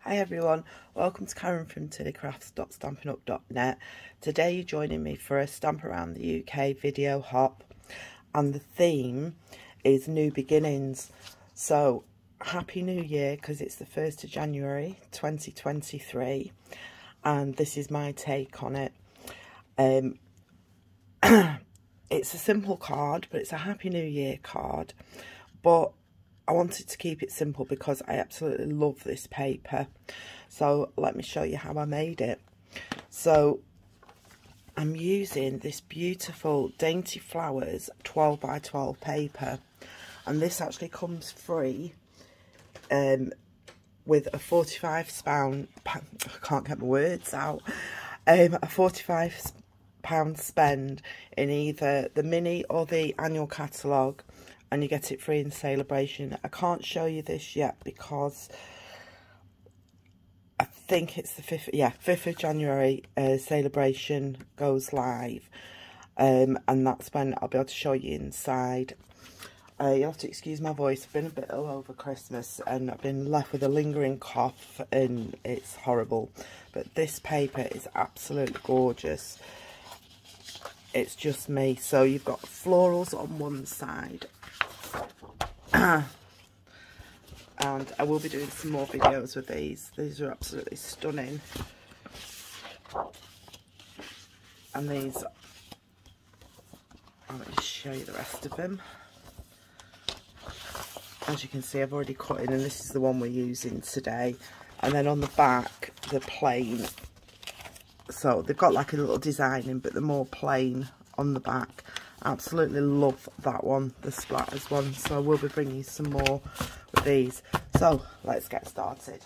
Hi everyone, welcome to Karen from tillycrafts.stampinup.net. Today you're joining me for a Stamp Around the UK video hop, and the theme is New Beginnings. So Happy New Year, because it's the 1st of January 2023, and this is my take on it. It's a simple card, but it's a Happy New Year card, but I wanted to keep it simple because I absolutely love this paper. So let me show you how I made it. So I'm using this beautiful Dainty Flowers 12 by 12 paper, and this actually comes free with a 45 pound, I can't get my words out, a 45 pound spend in either the mini or the annual catalogue, and you get it free in Celebration. I can't show you this yet because I think it's the 5th of January, Celebration goes live, and that's when I'll be able to show you inside. You'll have to excuse my voice. I've been a bit ill over Christmas and I've been left with a lingering cough and it's horrible, but this paper is absolutely gorgeous. It's just me. So you've got florals on one side, and I will be doing some more videos with these. These are absolutely stunning. And these, I'll just show you the rest of them. As you can see, I've already cut in, and this is the one we're using today. And then on the back, they're plain. So they've got like a little design in, but they're more plain on the back. Absolutely love that one, the splatters one. So I will be bringing you some more with these. So let's get started.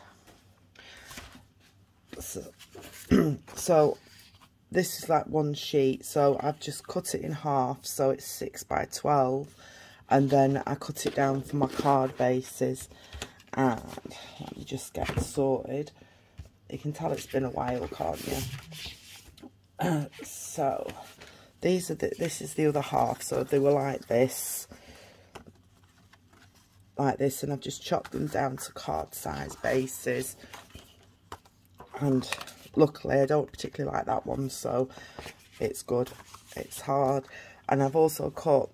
So this is like one sheet, so I've just cut it in half, so it's 6 by 12, and then I cut it down for my card bases. And let me just get sorted. You can tell it's been a while, can't you? So these are this is the other half. So they were like this, and I've just chopped them down to card size bases. And luckily I don't particularly like that one, so it's good. It's hard. And I've also cut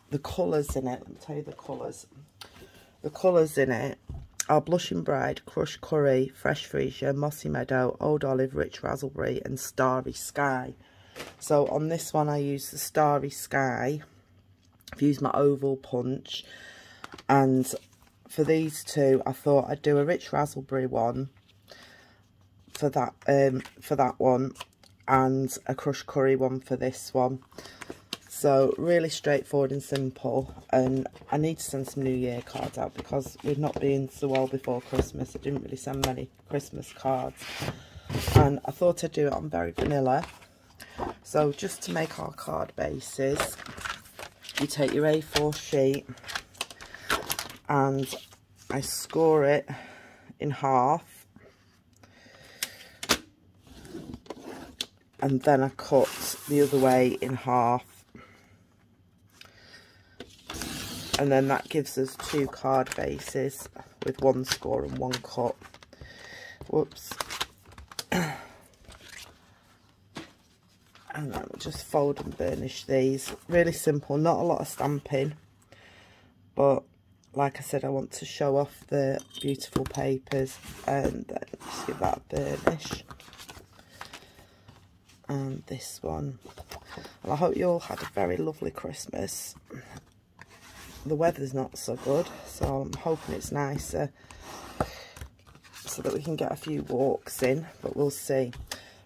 the colours in it. Let me tell you the colours. The colours in it are Blushing Bride, Crushed Curry, Fresh Freesia, Mossy Meadow, Old Olive, Rich Raspberry and Starry Sky. So on this one I use the Starry Sky. I've used my oval punch, and for these two I thought I'd do a Rich Raspberry one for that one, and a Crushed Curry one for this one. So really straightforward and simple, and I need to send some New Year cards out because we've not been so well before Christmas. I didn't really send many Christmas cards, and I thought I'd do it on very vanilla. So just to make our card bases, you take your A4 sheet and I score it in half, and then I cut the other way in half. And then that gives us 2 card bases with 1 score and 1 cut. Whoops. And then we'll just fold and burnish these. Really simple, not a lot of stamping. But like I said, I want to show off the beautiful papers. And then just give that a burnish. And this one. And I hope you all had a very lovely Christmas. The weather's not so good, so I'm hoping it's nicer so that we can get a few walks in, but we'll see.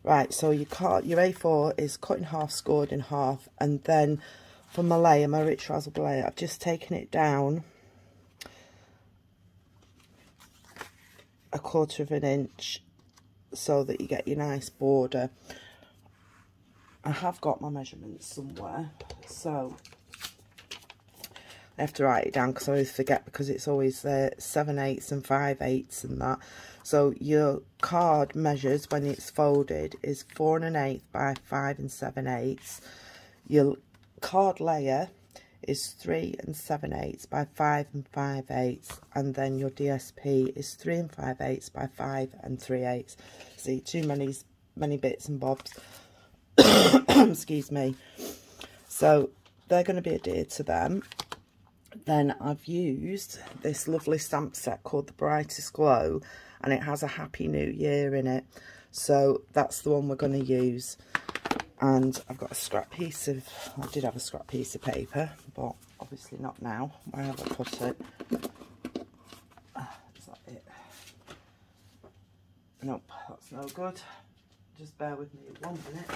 Right, so your A4 is cut in half, scored in half, and then for my layer, my Rich Raspberry layer, I've just taken it down 1/4 of an inch so that you get your nice border. I have got my measurements somewhere, so I have to write it down because I always forget, because it's always 7/8 and 5/8 and that. So your card measures when it's folded is 4 1/8 by 5 7/8. Your card layer is 3 7/8 by 5 5/8, and then your DSP is 3 5/8 by 5 3/8. See, too many bits and bobs. Excuse me. So they're going to be adhered to them. Then I've used this lovely stamp set called the Brightest Glow, and it has a Happy New Year in it. So that's the one we're going to use. And I've got a scrap piece of, I did have a scrap piece of paper, but obviously not now. Where have I put it? Is that it? Nope, that's no good. Just bear with me 1 minute.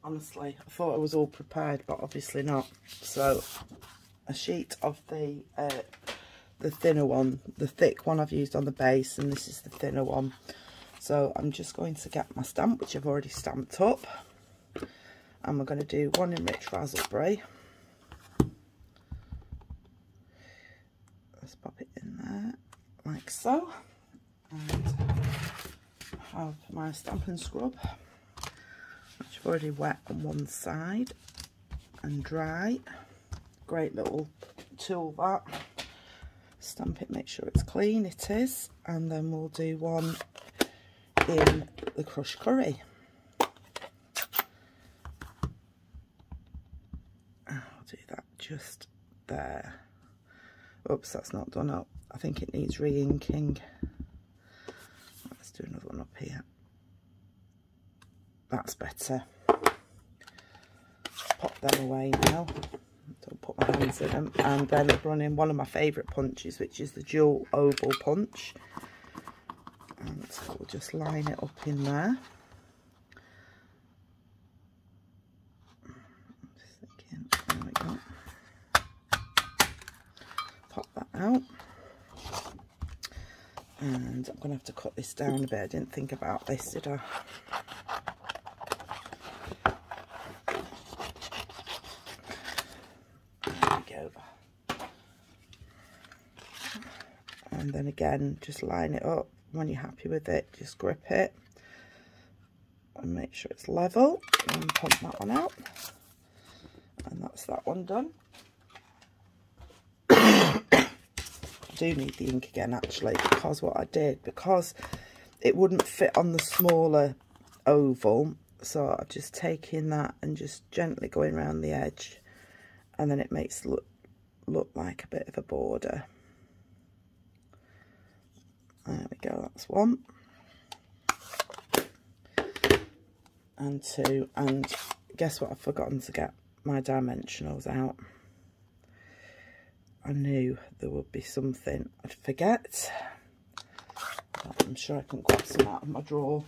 Honestly, I thought I was all prepared, but obviously not. So a sheet of the thinner one, the thick one I've used on the base, and this is the thinner one. So I'm just going to get my stamp, which I've already stamped up, and we're going to do one enriched raspberry. Let's pop it in there like so, and have my Stampin' Scrub, which I've already wet on one side and dry. Great little tool that. Stamp it, make sure it's clean. It is. And then we'll do one in the crushed curry. I'll do that just there. Oops, that's not done up. I think it needs re-inking. Let's do another one up here. That's better. Pop them away now. Don't put my hands in them. And then I've run in one of my favourite punches, which is the dual oval punch. And we'll just line it up in there. I'm just thinking, there we go. Pop that out. And I'm going to have to cut this down a bit. I didn't think about this, did I? And then again, just line it up. When you're happy with it, just grip it and make sure it's level, and pump that one out, and that's that one done. I do need the ink again actually, because what I did, because it wouldn't fit on the smaller oval, so I've just taken that and just gently going around the edge, and then it makes it look like a bit of a border. There we go, that's one. And two, and guess what, I've forgotten to get my dimensionals out. I knew there would be something I'd forget. I'm sure I can grab some out of my drawer.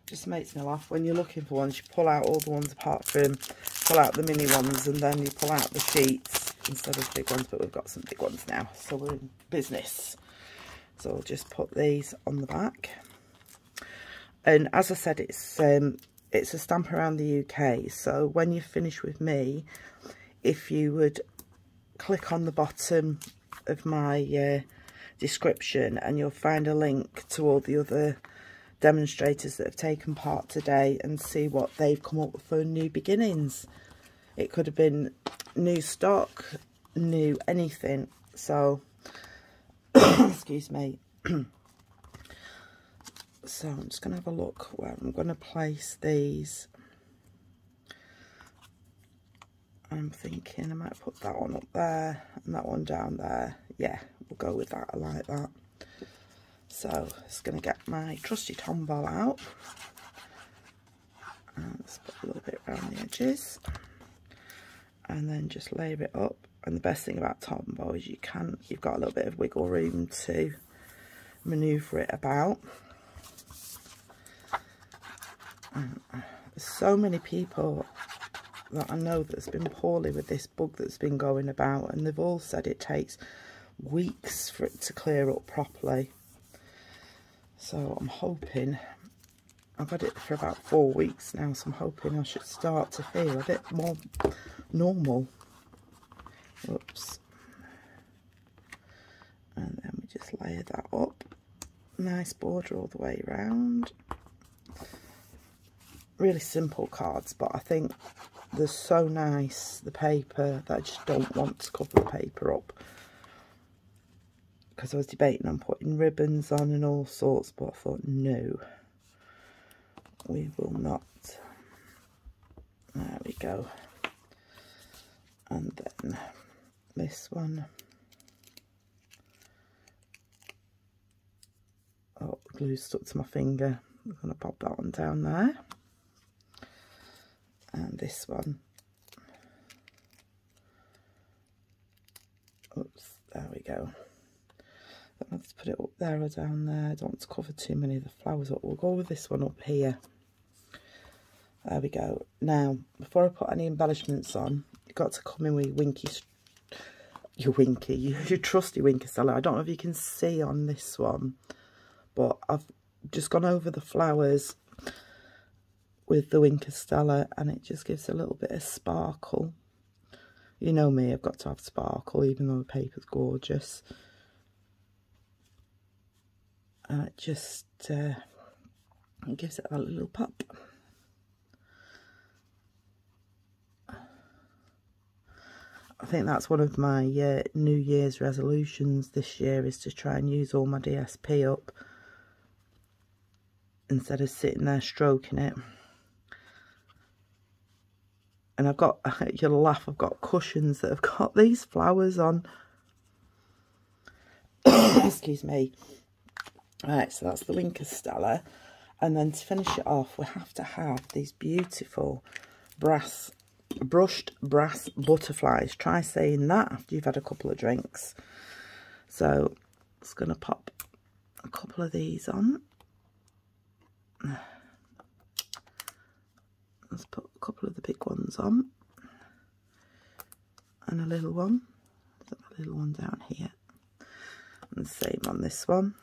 Just makes me laugh when you're looking for ones, you pull out all the ones apart from, pull out the mini ones, and then you pull out the sheets instead of big ones, but we've got some big ones now, so we're in business. So I'll just put these on the back. And as I said, it's a stamp around the UK, so when you finish with me, if you would click on the bottom of my description, and you'll find a link to all the other demonstrators that have taken part today, and see what they've come up with for new beginnings. It could have been new stock, new anything. So excuse me. So I'm just going to have a look where I'm going to place these. I'm thinking I might put that one up there and that one down there. Yeah, we'll go with that. I like that. So just going to get my trusty Tombow out, and let's put a little bit around the edges, and then just layer it up. And the best thing about Tombow is you've got a little bit of wiggle room to manoeuvre it about. There's so many people that I know that's been poorly with this bug that's been going about, and they've all said it takes weeks for it to clear up properly. So I'm hoping, I've had it for about 4 weeks now, so I'm hoping I should start to feel a bit more normal. Oops. And then we just just layer that up. Nice border all the way around. Really simple cards, but I think they're so nice, the paper, that I just don't want to cover the paper up. Because I was debating on putting ribbons on and all sorts, but I thought, no, we will not. There we go. And then this one. Oh, glue stuck to my finger. I'm going to pop that one down there. And this one. Oops, there we go. I don't have to put it up there or down there. I don't want to cover too many of the flowers up. We'll go with this one up here. There we go. Now, before I put any embellishments on, you've got to come in with your trusty Winky Stella. I don't know if you can see on this one, but I've just gone over the flowers with the Winky Stella, and it just gives a little bit of sparkle. You know me, I've got to have sparkle, even though the paper's gorgeous. And it just it gives it a little pop. I think that's one of my New Year's resolutions this year, is to try and use all my DSP up instead of sitting there stroking it. And I've got, you'll laugh, I've got cushions that have got these flowers on. Excuse me. Right, so that's the Winky Stella. And then to finish it off, we have to have these beautiful brushed brass butterflies. Try saying that after you've had a couple of drinks. So, I'm just going to pop a couple of these on. Let's put a couple of the big ones on. And a little one. Put a little one down here. And the same on this one.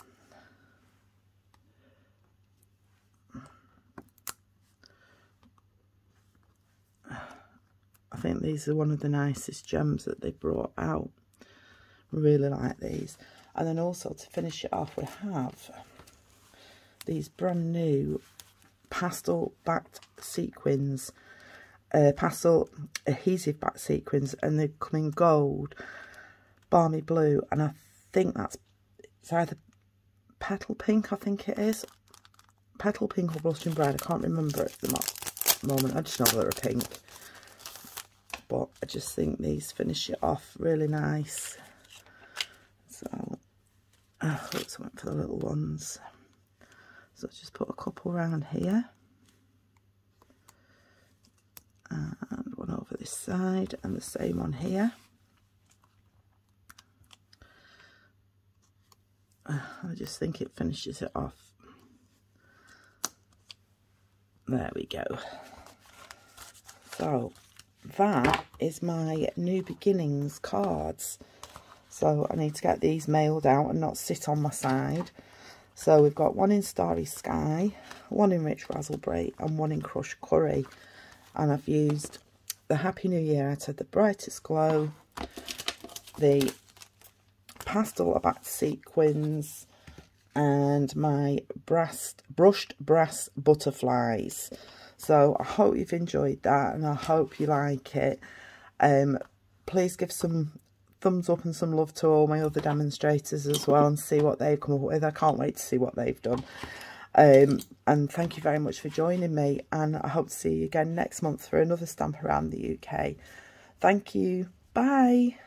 I think these are one of the nicest gems that they brought out. Really like these. And then also to finish it off, we have these brand new pastel backed sequins, pastel adhesive backed sequins, and they come in gold, balmy blue, and I think it's either petal pink, I think it is. Petal pink or blushing brown, I can't remember at the moment. I just know they're a pink. But I just think these finish it off really nice. So, I also went for the little ones. So just put a couple around here. And one over this side, and the same on here. I just think it finishes it off. There we go. So, that is my New Beginnings cards. So I need to get these mailed out and not sit on my side. So we've got one in Starry Sky, one in Rich Raspberry, and one in Crushed Curry. And I've used the Happy New Year out of the Brightest Glow, the pastel backed sequins, and my brushed brass butterflies. So I hope you've enjoyed that, and I hope you like it. Please give some thumbs up and some love to all my other demonstrators as well, and see what they've come up with. I can't wait to see what they've done. And thank you very much for joining me, and I hope to see you again next month for another stamp around the UK. Thank you. Bye.